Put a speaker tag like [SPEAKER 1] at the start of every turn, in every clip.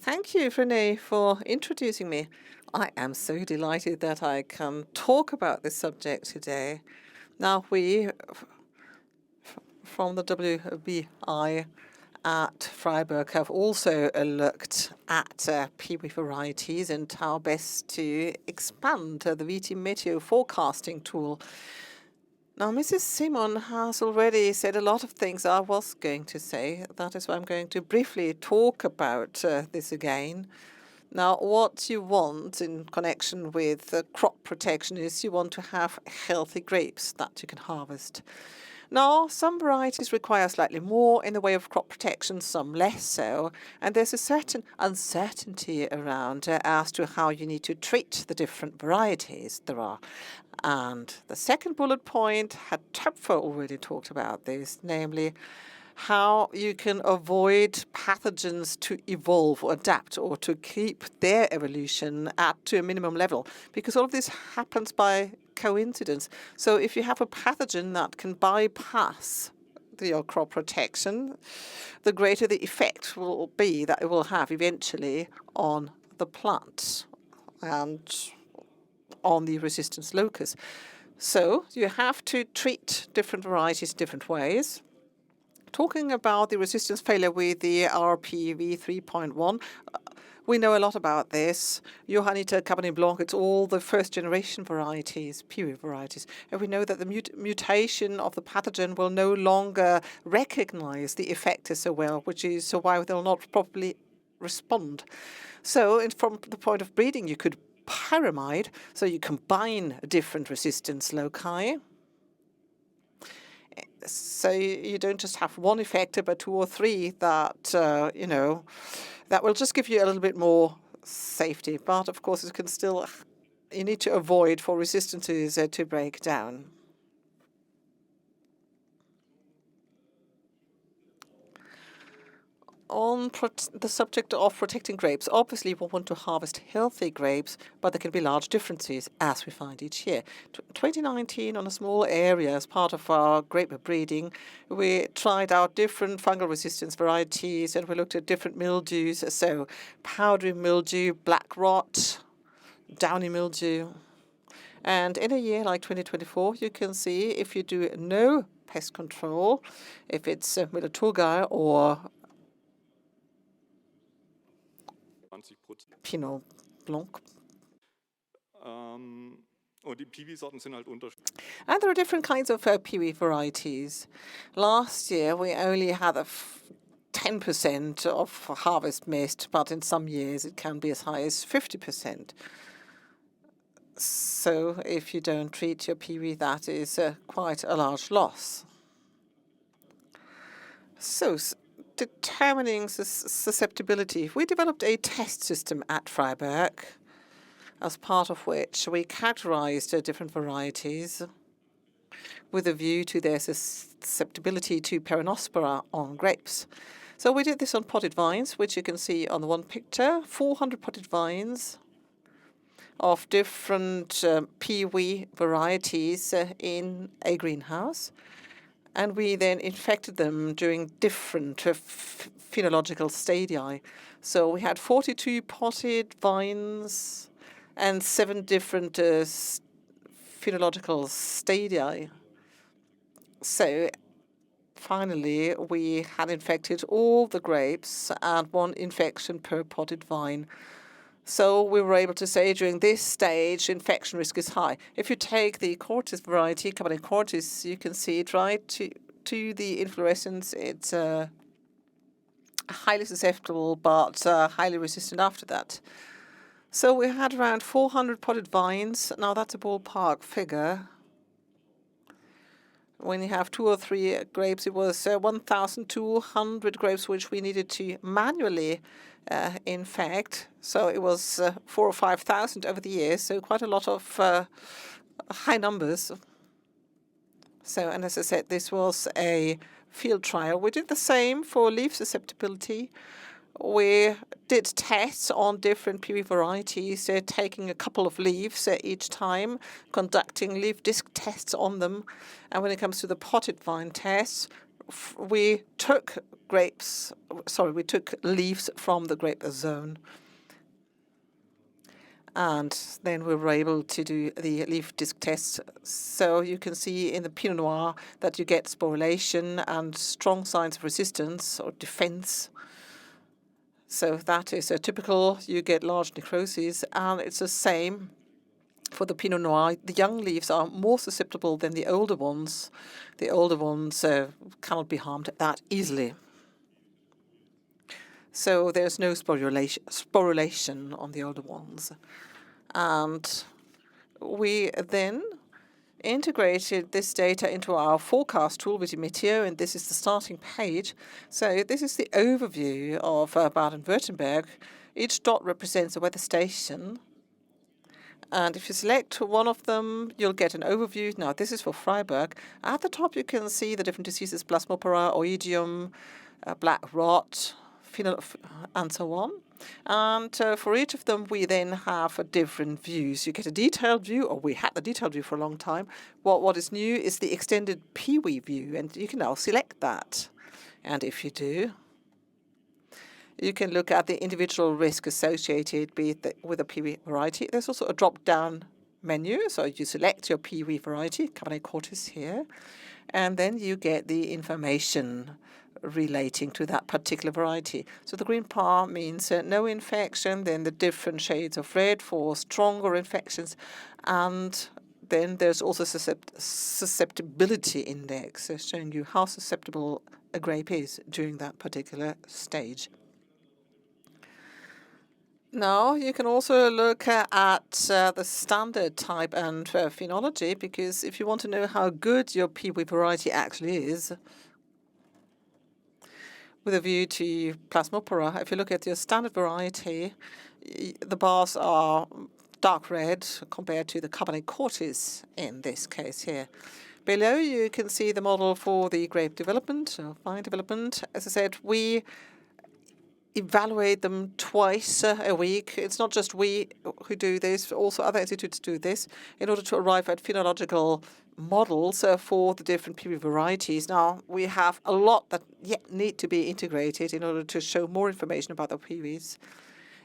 [SPEAKER 1] Thank you, Renee, for introducing me. I am so delighted that I can talk about this subject today. Now, we from the WBI at Freiburg have also looked at peewee varieties and how best to expand the VitiMeteo forecasting tool. Now, Mrs. Simon has already said a lot of things I was going to say. That is why I'm going to briefly talk about this again. Now, what you want in connection with crop protection is you want to have healthy grapes that you can harvest. Now, some varieties require slightly more in the way of crop protection, some less so, and there's a certain uncertainty around as to how you need to treat the different varieties there are. And the second bullet point had Töpfer already talked about this, namely how you can avoid pathogens to evolve or adapt or to keep their evolution to a minimum level, because all of this happens by coincidence. So if you have a pathogen that can bypass your crop protection, the greater the effect will be that it will have eventually on the plant and on the resistance locus. So you have to treat different varieties different ways. Talking about the resistance failure with the RPV 3.1, we know a lot about this. Johanniter, Cabernet Blanc, it's all the first-generation varieties, peewee varieties. And we know that the mutation of the pathogen will no longer recognize the effector so well, which is why they'll not properly respond. So from the point of breeding, you could pyramide, so you combine different resistance loci. So you don't just have one effector, but two or three that, that will just give you a little bit more safety. But of course, it can still, you need to avoid for resistances to break down. On the subject of protecting grapes, obviously we want to harvest healthy grapes, but there can be large differences, as we find each year. 2019, on a small area, as part of our grape breeding, we tried out different fungal resistance varieties, and we looked at different mildews, so powdery mildew, black rot, downy mildew. And in a year like 2024, you can see if you do no pest control, if it's Müller-Thurgau or Pinot Blanc. And there are different kinds of peewee varieties. Last year, we only had 10% of harvest missed, but in some years it can be as high as 50%. So if you don't treat your peewee, that is quite a large loss. So determining susceptibility, we developed a test system at Freiburg, as part of which we characterized different varieties with a view to their susceptibility to peronospora on grapes. So we did this on potted vines, which you can see on the one picture, 400 potted vines of different peewee varieties in a greenhouse. And we then infected them during different phenological stadii. So we had 42 potted vines and 7 different phenological stadii. So finally, we had infected all the grapes and 1 infection per potted vine. So we were able to say during this stage, infection risk is high. If you take the Cortis variety, Cabernet Cortis, you can see it right to the inflorescence. It's highly susceptible, but highly resistant after that. So we had around 400 potted vines. Now that's a ballpark figure. When you have 2 or 3 grapes, it was 1,200 grapes which we needed to manually infect. So it was 4,000 or 5,000 over the years. So quite a lot of high numbers. So, and as I said, this was a field trial. We did the same for leaf susceptibility. We did tests on different peewee varieties, taking a couple of leaves each time, conducting leaf disc tests on them. And when it comes to the potted vine tests, we took leaves from the grape zone. And then we were able to do the leaf disc tests. So you can see in the Pinot Noir that you get sporulation and strong signs of resistance or defense. So that is typical. You get large necroses, and it's the same for the Pinot Noir. The young leaves are more susceptible than the older ones. The older ones cannot be harmed that easily. So there's no sporulation on the older ones. And we then integrated this data into our forecast tool, VitiMeteo, and this is the starting page. So this is the overview of Baden-Württemberg. Each dot represents a weather station. And if you select one of them, you'll get an overview. Now, this is for Freiburg. At the top, you can see the different diseases, Plasmopara, Oidium, black rot, and so on. And for each of them, we then have different views. You get a detailed view, or we had the detailed view for a long time. What is new is the extended Peewee view, and you can now select that. And if you do, you can look at the individual risk associated with a Peewee variety. There's also a drop-down menu, so you select your Peewee variety, Cabernet Cortis here, and then you get the information relating to that particular variety. So the green part means no infection, then the different shades of red for stronger infections, and then there's also susceptibility index, showing you how susceptible a grape is during that particular stage. Now, you can also look at the standard type and phenology, because if you want to know how good your Peewee variety actually is, with a view to Plasmopara, if you look at your standard variety, the bars are dark red compared to the Cabernet Cortis in this case here. Below, you can see the model for the grape development, or vine development. As I said, we evaluate them twice a week. It's not just we who do this, also other institutes do this in order to arrive at phenological models for the different Peewee varieties. Now, we have a lot that yet need to be integrated in order to show more information about the Peewees.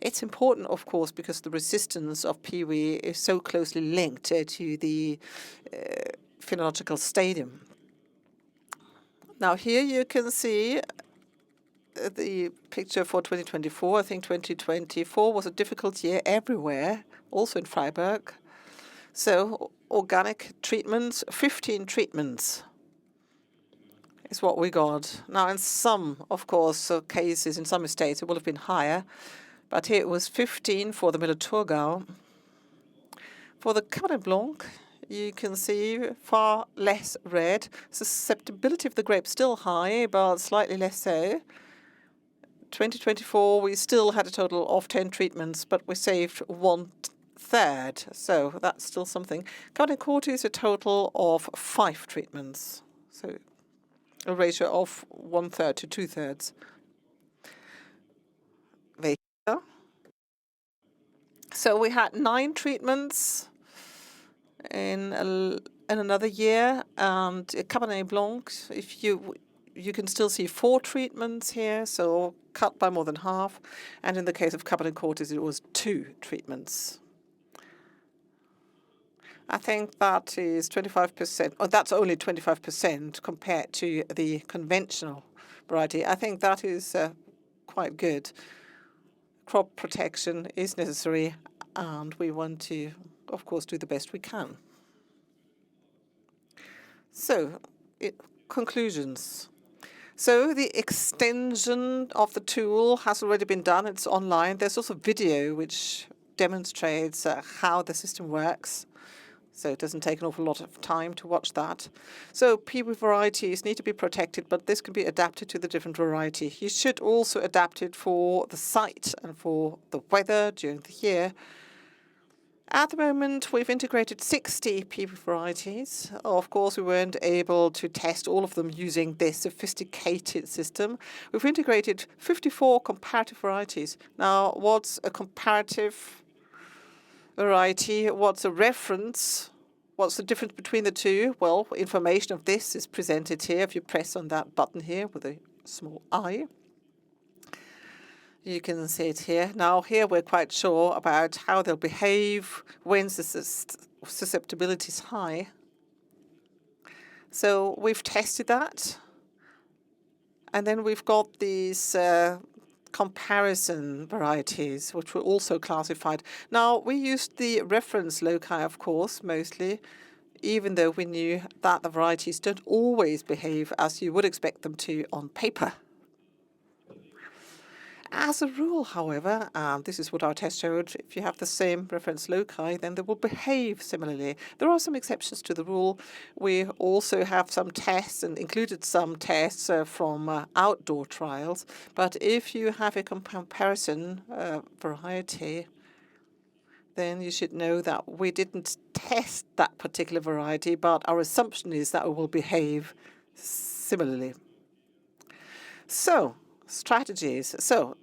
[SPEAKER 1] It's important, of course, because the resistance of Peewee is so closely linked to the phenological stadium. Now, here you can see the picture for 2024. I think 2024 was a difficult year everywhere, also in Freiburg. So organic treatments, 15 treatments is what we got. Now, in some, of course, cases, in some estates, it would have been higher, but here it was 15 for the Müller-Thurgau. For the Cabernet Blanc, you can see far less red. Susceptibility of the grape still high, but slightly less so. 2024, we still had a total of 10 treatments, but we saved 1/3, so that's still something. Cabernet Cortis, a total of 5 treatments, so a ratio of 1/3 to 2/3. So we had 9 treatments in another year, and Cabernet Blanc, if you can still see 4 treatments here, so cut by more than half. And in the case of Cabernet Cortis, it was 2 treatments. I think that is 25%, or that's only 25% compared to the conventional variety. I think that is quite good. Crop protection is necessary, and we want to, of course, do the best we can. So, conclusions. So the extension of the tool has already been done. It's online. There's also video which demonstrates how the system works. So it doesn't take an awful lot of time to watch that. So Peewee varieties need to be protected, but this can be adapted to the different variety. You should also adapt it for the site and for the weather during the year. At the moment, we've integrated 60 Peewee varieties. Of course, we weren't able to test all of them using this sophisticated system. We've integrated 54 comparative varieties. Now, what's a comparative variety? What's a reference What's the difference between the two? Well, information of this is presented here. If you press on that button here with a small I, you can see it here. Now, here we're quite sure about how they'll behave when the susceptibility is high. So we've tested that. And then we've got these comparison varieties, which were also classified. Now, we used the reference loci, of course, mostly, even though we knew that the varieties don't always behave as you would expect them to on paper. As a rule, however, and this is what our test showed, if you have the same reference loci, then they will behave similarly. There are some exceptions to the rule. We also have some tests and included some tests from outdoor trials. But if you have a comparison variety, then you should know that we didn't test that particular variety, but our assumption is that it will behave similarly. So, strategies. So,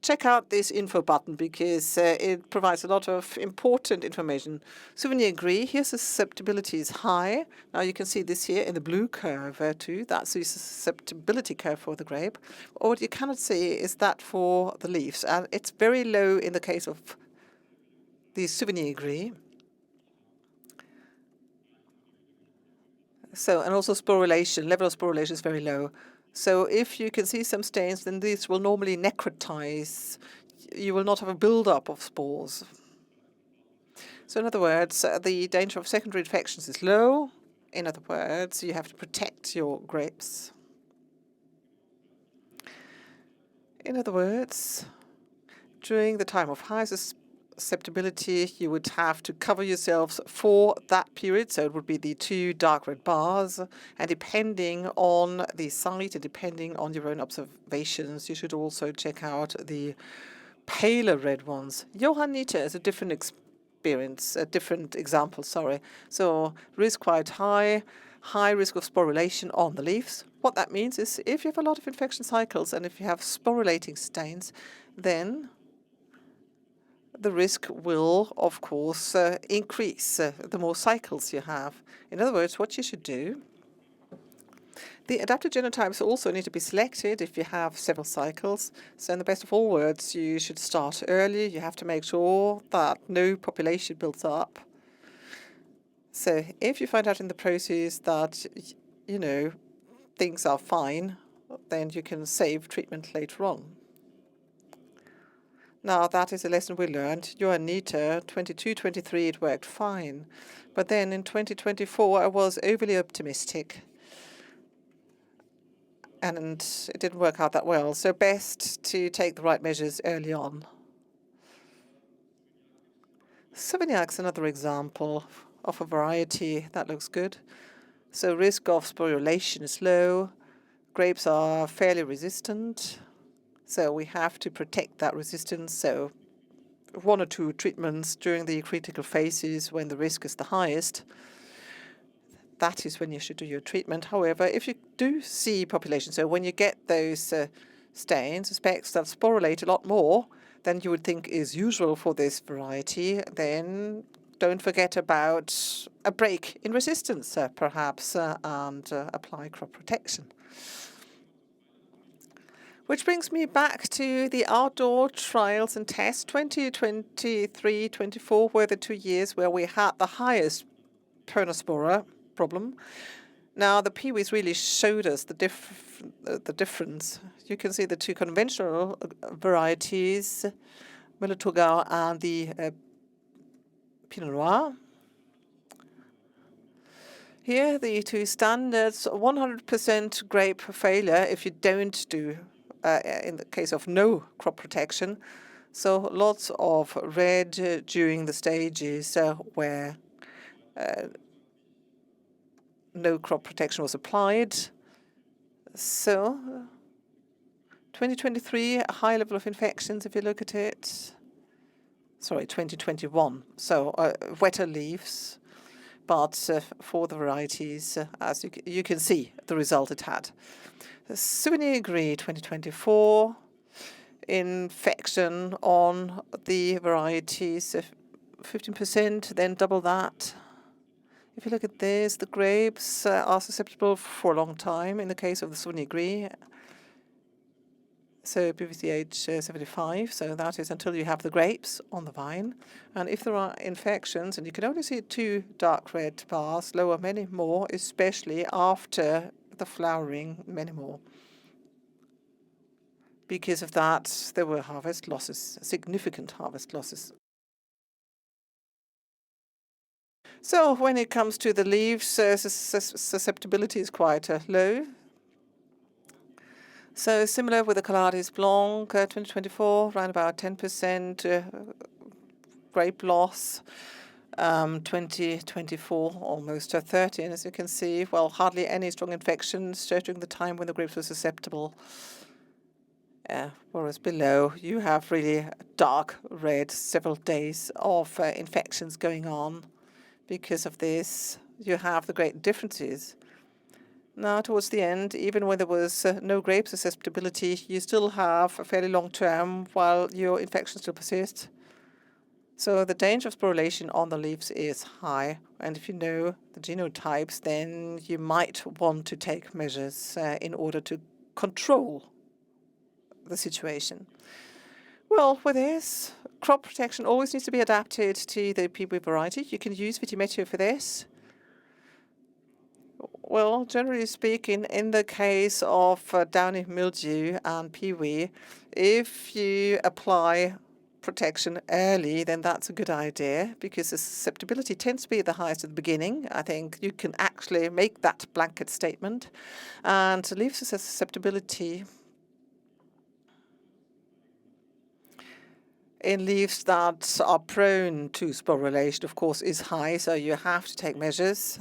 [SPEAKER 1] check out this info button because it provides a lot of important information. Souvenir Gris, here's the susceptibility is high. Now you can see this here in the blue curve too. That's the susceptibility curve for the grape. Or what you cannot see is that for the leaves. And it's very low in the case of the Souvenir Gris. So, and also sporulation, level of sporulation is very low. So if you can see some stains, then these will normally necrotize. You will not have a buildup of spores. So in other words, the danger of secondary infections is low. In other words, you have to protect your grapes. In other words, during the time of high susceptibility, you would have to cover yourselves for that period. So it would be the two dark red bars. And depending on the site and depending on your own observations, you should also check out the paler red ones. Johanniter is a different experience, a different example, sorry. So risk quite high, high risk of sporulation on the leaves. What that means is if you have a lot of infection cycles and if you have sporulating stains, then the risk will, of course, increase the more cycles you have. In other words, what you should do, the adapted genotypes also need to be selected if you have several cycles. So in the best of all worlds, you should start early. You have to make sure that no population builds up. So if you find out in the process that, you know, things are fine, then you can save treatment later on. Now, that is a lesson we learned. Johanniter, 22-23, it worked fine. But then in 2024, I was overly optimistic. And it didn't work out that well. So best to take the right measures early on. Sauvignac is another example of a variety that looks good. So risk of sporulation is low. Grapes are fairly resistant. So we have to protect that resistance. So 1 or 2 treatments during the critical phases when the risk is the highest. That is when you should do your treatment. However, if you do see population, so when you get those stains, specks that sporulate a lot more than you would think is usual for this variety, then don't forget about a break in resistance, perhaps, and apply crop protection. Which brings me back to the outdoor trials and tests. 2023-24 were the 2 years where we had the highest Pernospora problem. Now, the peewees really showed us the difference. You can see the 2 conventional varieties, Müller-Thurgau and the Pinot Noir. Here, the 2 standards, 100% grape failure if you don't do, in the case of no crop protection. So lots of red during the stages where no crop protection was applied. So 2023, a high level of infections, if you look at it. Sorry, 2021. So wetter leaves. But for the varieties, as you can see, the result it had. Souvenir Gris 2024, infection on the varieties, 15%, then double that. If you look at this, the grapes are susceptible for a long time in the case of the Sauvignon Gris. So PVCH 75, so that is until you have the grapes on the vine. And if there are infections, and you can only see 2 dark red bars, lower many more, especially after the flowering, many more. Because of that, there were harvest losses, significant harvest losses. So when it comes to the leaves, susceptibility is quite low. So similar with the Calatis Blanc 2024, around about 10% grape loss. 2024, almost 30. And as you can see, well, hardly any strong infections during the time when the grapes were susceptible. Whereas below, you have really dark red, several days of infections going on. Because of this, you have the great differences. Now, towards the end, even when there was no grape susceptibility, you still have a fairly long term while your infection still persists. So the danger of sporulation on the leaves is high. And if you know the genotypes, then you might want to take measures in order to control the situation. Well, with this, crop protection always needs to be adapted to the peewee variety. You can use VitiMeteo for this. Well, generally speaking, in the case of downy mildew and peewee, if you apply protection early, then that's a good idea because the susceptibility tends to be the highest at the beginning. I think you can actually make that blanket statement. And leaf susceptibility in leaves that are prone to sporulation, of course, is high, so you have to take measures.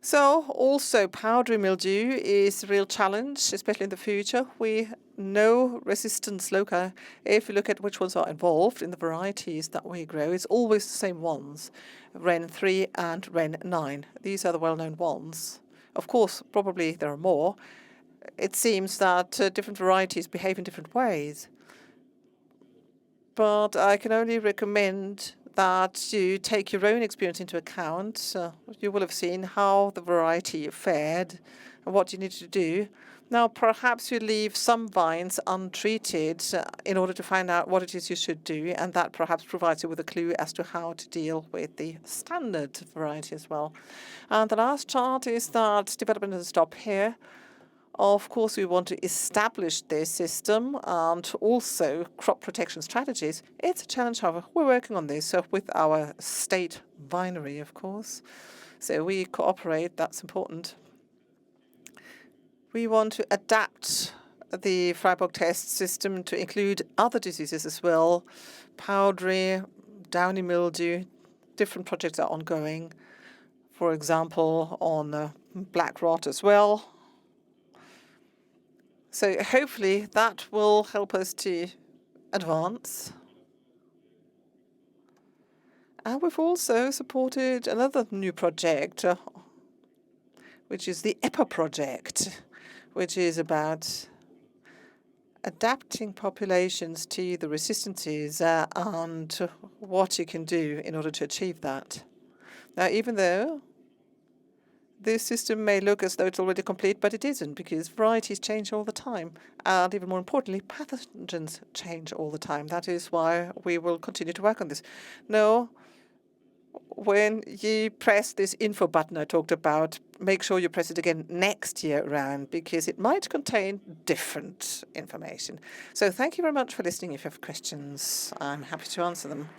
[SPEAKER 1] So also powdery mildew is a real challenge, especially in the future. We know resistance loci. If you look at which ones are involved in the varieties that we grow, it's always the same ones, Ren 3 and Ren 9. These are the well-known ones. Of course, probably there are more. It seems that different varieties behave in different ways. But I can only recommend that you take your own experience into account. You will have seen how the variety fared and what you need to do. Now, perhaps you leave some vines untreated in order to find out what it is you should do, and that perhaps provides you with a clue as to how to deal with the standard variety as well. And the last chart is that development doesn't stop here. Of course, we want to establish this system and also crop protection strategies. It's a challenge, however. We're working on this with our state vinery, of course. So we cooperate. That's important. We want to adapt the Freiburg test system to include other diseases as well. Powdery, downy mildew, different projects are ongoing. For example, on black rot as well. So hopefully that will help us to advance. And we've also supported another new project, which is the EPA project, which is about adapting populations to the resistances and what you can do in order to achieve that. Now, even though this system may look as though it's already complete, but it isn't, because varieties change all the time. And even more importantly, pathogens change all the time. That is why we will continue to work on this. No, when you press this info button I talked about, make sure you press it again next year around, because it might contain different information. So thank you very much for listening. If you have questions, I'm happy to answer them.